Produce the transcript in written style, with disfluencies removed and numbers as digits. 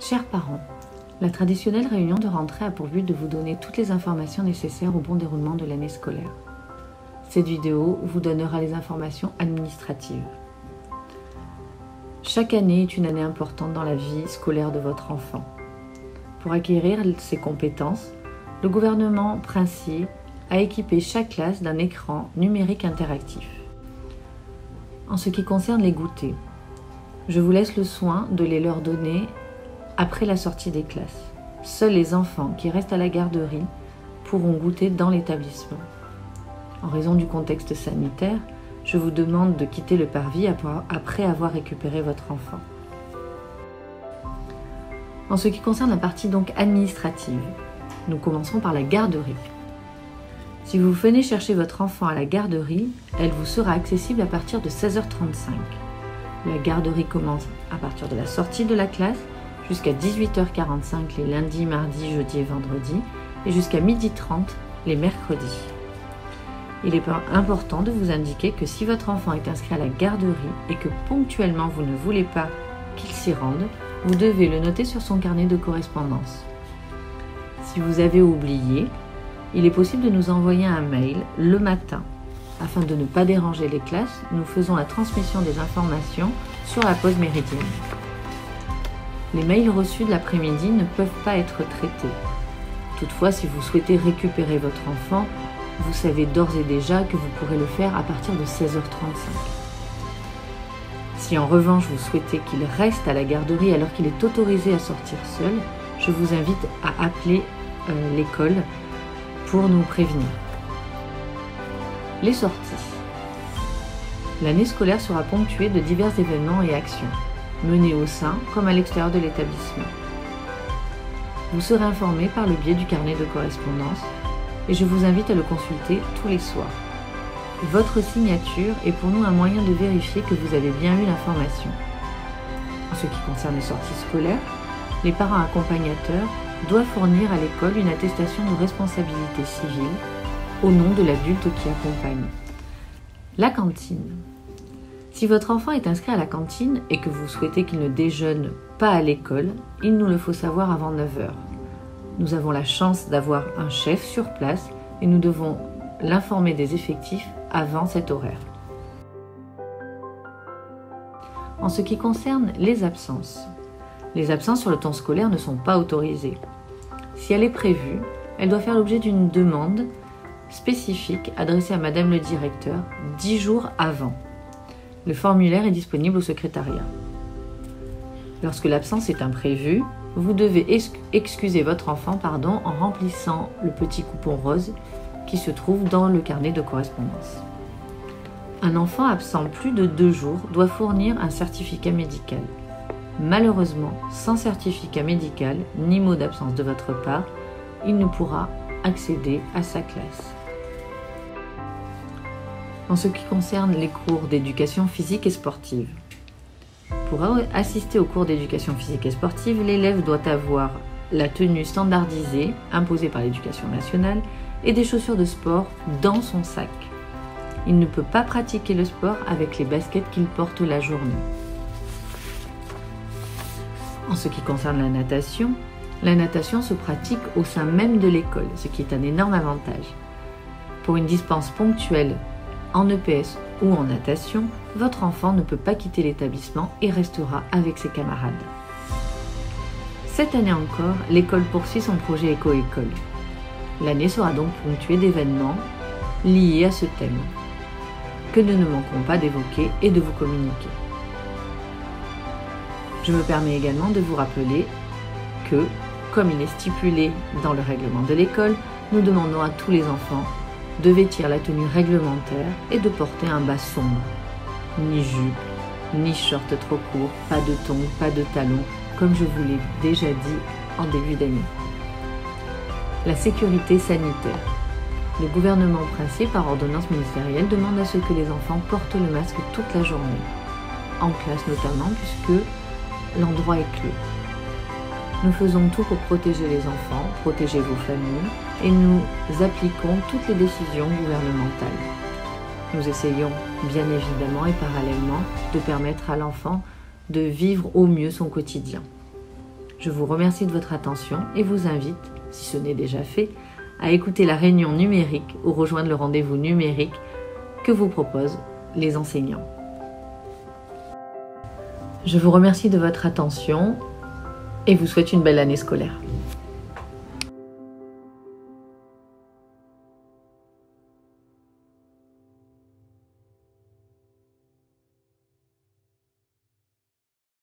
Chers parents, la traditionnelle réunion de rentrée a pour but de vous donner toutes les informations nécessaires au bon déroulement de l'année scolaire. Cette vidéo vous donnera les informations administratives. Chaque année est une année importante dans la vie scolaire de votre enfant. Pour acquérir ses compétences, le gouvernement princier a équipé chaque classe d'un écran numérique interactif. En ce qui concerne les goûters, je vous laisse le soin de les leur donner après la sortie des classes. Seuls les enfants qui restent à la garderie pourront goûter dans l'établissement. En raison du contexte sanitaire, je vous demande de quitter le parvis après avoir récupéré votre enfant. En ce qui concerne la partie donc administrative, nous commencerons par la garderie. Si vous venez chercher votre enfant à la garderie, elle vous sera accessible à partir de 16h35. La garderie commence à partir de la sortie de la classe jusqu'à 18h45 les lundis, mardis, jeudis et vendredis et jusqu'à 12h30 les mercredis. Il est important de vous indiquer que si votre enfant est inscrit à la garderie et que ponctuellement vous ne voulez pas qu'il s'y rende, vous devez le noter sur son carnet de correspondance. Si vous avez oublié, il est possible de nous envoyer un mail le matin. Afin de ne pas déranger les classes, nous faisons la transmission des informations sur la pause méridienne. Les mails reçus de l'après-midi ne peuvent pas être traités. Toutefois, si vous souhaitez récupérer votre enfant, vous savez d'ores et déjà que vous pourrez le faire à partir de 16h35. Si en revanche vous souhaitez qu'il reste à la garderie alors qu'il est autorisé à sortir seul, je vous invite à appeler l'école pour nous prévenir. Les sorties. L'année scolaire sera ponctuée de divers événements et actions, menés au sein comme à l'extérieur de l'établissement. Vous serez informé par le biais du carnet de correspondance et je vous invite à le consulter tous les soirs. Votre signature est pour nous un moyen de vérifier que vous avez bien eu l'information. En ce qui concerne les sorties scolaires, les parents accompagnateurs doivent fournir à l'école une attestation de responsabilité civile au nom de l'adulte qui accompagne. La cantine. Si votre enfant est inscrit à la cantine et que vous souhaitez qu'il ne déjeune pas à l'école, il nous le faut savoir avant 9h. Nous avons la chance d'avoir un chef sur place et nous devons l'informer des effectifs avant cet horaire. En ce qui concerne les absences sur le temps scolaire ne sont pas autorisées. Si elle est prévue, elle doit faire l'objet d'une demande spécifique adressée à Madame le directeur 10 jours avant. Le formulaire est disponible au secrétariat. Lorsque l'absence est imprévue, vous devez excuser votre enfant en remplissant le petit coupon rose qui se trouve dans le carnet de correspondance. Un enfant absent plus de 2 jours doit fournir un certificat médical. Malheureusement, sans certificat médical ni mot d'absence de votre part, il ne pourra accéder à sa classe. En ce qui concerne les cours d'éducation physique et sportive. Pour assister aux cours d'éducation physique et sportive, l'élève doit avoir la tenue standardisée imposée par l'Éducation nationale et des chaussures de sport dans son sac. Il ne peut pas pratiquer le sport avec les baskets qu'il porte la journée. En ce qui concerne la natation se pratique au sein même de l'école, ce qui est un énorme avantage. Pour une dispense ponctuelle en EPS ou en natation, votre enfant ne peut pas quitter l'établissement et restera avec ses camarades. Cette année encore, l'école poursuit son projet éco-école. L'année sera donc ponctuée d'événements liés à ce thème, que nous ne manquerons pas d'évoquer et de vous communiquer. Je me permets également de vous rappeler que, comme il est stipulé dans le règlement de l'école, nous demandons à tous les enfants de vêtir la tenue réglementaire et de porter un bas sombre. Ni jupe, ni short trop court, pas de tongs, pas de talons, comme je vous l'ai déjà dit en début d'année. La sécurité sanitaire. Le gouvernement princier, par ordonnance ministérielle, demande à ce que les enfants portent le masque toute la journée, en classe notamment, puisque l'endroit est clos. Nous faisons tout pour protéger les enfants, protéger vos familles, et nous appliquons toutes les décisions gouvernementales. Nous essayons bien évidemment et parallèlement de permettre à l'enfant de vivre au mieux son quotidien. Je vous remercie de votre attention et vous invite, si ce n'est déjà fait, à écouter la réunion numérique ou rejoindre le rendez-vous numérique que vous proposent les enseignants. Je vous remercie de votre attention et vous souhaite une belle année scolaire.